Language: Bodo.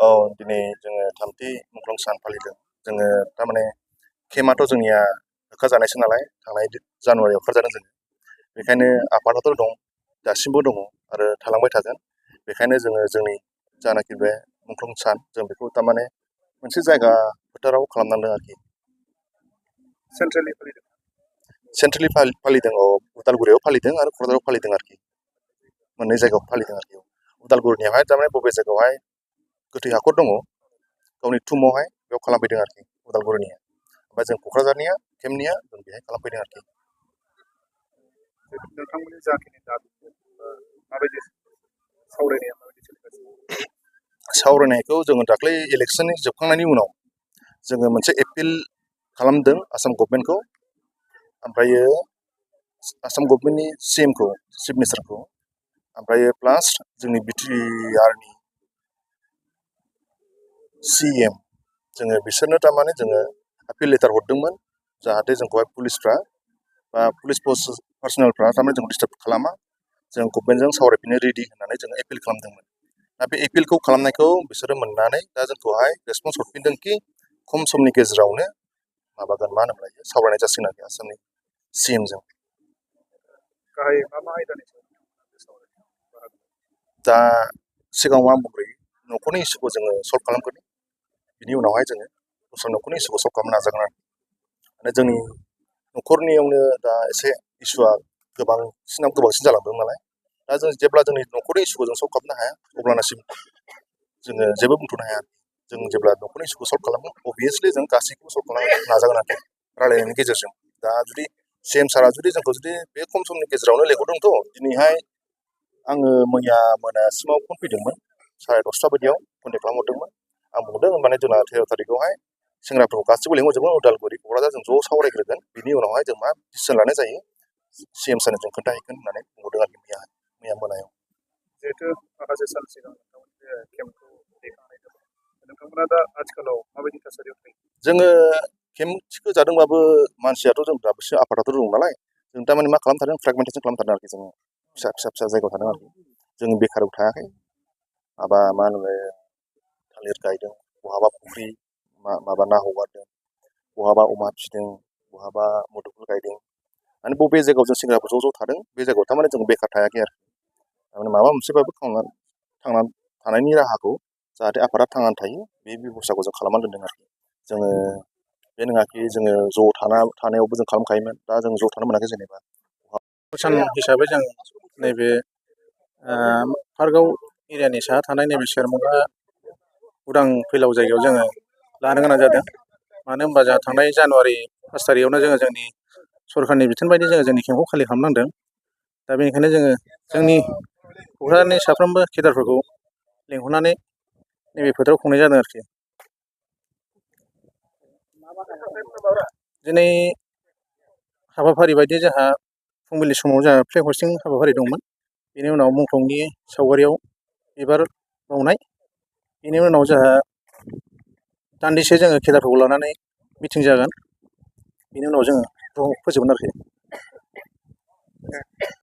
औ दिनै जोङो थामथि मुंख्लं सान फालिदों। जोङो थारमाने केम्पआथ' जोंनिया होखारजानायसो नालाय थांनाय जानुवारियाव होखारजादों जोङो। बेखायनो आफादाथ' दं, दासिमबो दङ आरो थालांबाय थागोन। बेखायनो जोङो जोंनि जानाखि बे मुंख्लं सान जों बेखौ थारमाने मोनसे जायगा फोथाराव खालामनांदों आरोखि। सेन्ट्रेलि फालिदों। सेन्ट्रेलि फालिदों, औ उदालगुरियाव फालिदों आरो क'क्राझाराव फालिदों आरोखि। मोननै जायगायाव फालिदों आरोखि। उदालगुरिनियावहाय थारमाने बबे जायगायावहाय गोथै हाखर दङ गावनि थुमावहाय बेयाव खालामफैदों आरोखि उदालगुरिनिया। ओमफ्राय जों क'क्राझारनिया केम्पनिया जों बेहाय खालामफैदों आरोखि। नोंथांमोननि जाखिनि दाबि माबायदि सावरायनाया माबायदि सोलिगासिनो? सावरायनायखौ जोङो दाख्लै इलेक्सननि जोबखांनायनि उनाव जोङो मोनसे एपिल खालामदों आसाम गभर्नमेन्टखौ, ओमफ्रायो आसाम गभर्नमेन्टनि CMखौ, चिफ मिनिस्टारखौ, ओमफ्रायो प्लास जोंनि BTRनि CM जोङो बिसोरनो थारमाने जोङो आपिल लेटार हरदोंमोन जाहाथे जोंखौहाय पुलिसफ्रा बा पुलिस पार्सनेलफ्रा थारमाने जोंखौ डिस्टार्ब खालामा, जों गभर्नमेन्टजों सावरायफिननो रेडि होननानै जोङो एपिल खालामदोंमोन। दा बे एपिलखौ खालामनायखौ बिसोरो मोननानै दा जोंखौहाय रेसपन्स हरफिनदोंखि खम समनि गेजेरावनो माबागोन, मा होनोमोनलाय, सावरायनाय जासिगोन आरोखि आसामनि CMजों। गाहाय मा मा आयदानि सायाव? दा सिगाङाव आं बुंग्रोयो, न'खरनि इसुखौ जोङो सल्भ खालामग्रोनि, बिनि उनावहाय जोङो दस्रा न'खरनि इसुखौ सल्भ खालामनो नाजागोन आरो। माने जोंनि न'खरनियावनो दा एसे इसुआ गोबांसिन जालांदों नालाय, दा जों जेब्ला जोंनि न'खरनि इसुखौ जों सल्भ खालामनो हाया अब्लानासिम जोङो जेबो बुंथ'नो हाया। जों जेब्ला न'खरनि इसुखौ सल्भ खालामो अबभियासलि जों गासैखौबो सल्भ खालामनो नाजागोन आरोखि रायलायनायनि गेजेरजों। दा जुदि CM सारा जुदि जोंखौ जुदि बे खम समनि गेजेरावनो लेंहरदोंथ', दिनैहाय आङो मैया मोनासिमाव फन फैदोंमोन, 10:30 बायदियाव कन्टेक्ट खालामहरदोंमोन। आं बुंदों माने जोंना 13 थारिखआवहाय सेंग्राफोरखौ गासिबो लेंहरजोबगोन, उदालगुरि क'क्राझार जों ज' सावरायग्रोगोन, बिनि उनावहाय जों मा डिसिसन लानाय जायो CM सारनो जों खोन्थाहैगोन होननानै बुंहरदों आरोखि मैया मोनायाव। जिहेथु माखासे सान सिगां नोंथांमोननि केम्पखौ दैखांनाय जाबाय, नोंथांमोना दा आथिखालाव माबायदि थासारियाव थायो? जोङो केम्प थिखोजादोंबाबो मानसियाथ' जों दाबोसो आफादाथ' दं नालाय, जों थारमाने मा खालामथारदों, फ्रेगमेन्टेसन खालामथारदों आरोखि। जोङो फिसा जायगायाव थादों आरोखि। जों बेखाराव थायाखै। माबा मा होनोमोनलाय, थालिर गायदों, बहाबा फुख्रि माबा ना हगारदों, बहाबा अमा फिसिदों, बहाबा मुदुफुल गायदों। माने बबे जायगायाव जों सेंग्राफोर ज' थादों बे जायगायाव थारमाने जों बेखार थायाखै आरोखि। थारमाने माबा मोनसेबाबो थांनानै थानायनि राहाखौ जाहाथे आफादा थांनानै थायो बे बेबस्थाखौ जों खालामनानै दोनदों आरोखि। जोङो बे नङाखि जोङो ज' थानायावबो जों खालामखायोमोन, दा जों ज' थानो मोनाखै जेनेबा। सान हिसाबै जों नैबे पार्कआव एरियानि साहा थानाय नैबे सेरमुगा उदां फैलाव जायगायाव जोङो लानो गोनां जादों। मानो होनबा जोंहा थांनाय जानुवारि 1 थारिखआवनो जोङो जोंनि सरखारनि बिथोन बायदि जोङो जोंनि केम्पखौ खालि खालामनांदों। दा बेनिखायनो जोङो जोंनि क'क्राझारनि साफ्रोमबो केडारफोरखौ लेंहरनानै नैबे फोथाराव खुंनाय जादों आरोखि। दिनै हाबाफारि बायदि जोंहा फुंबिलि समाव जोंहा फ्लेग हस्टिं हाबाफारि दंमोन। बेनि उनाव मुंख्लंनि सावगारियाव बिबार बावनाय, बेनि उनाव जोंहा दान्दिसे जोङो केडारफोरखौ लानानै मिटिं जागोन, बेनि उनाव जोङो ज' फोजोबगोन आरोखि।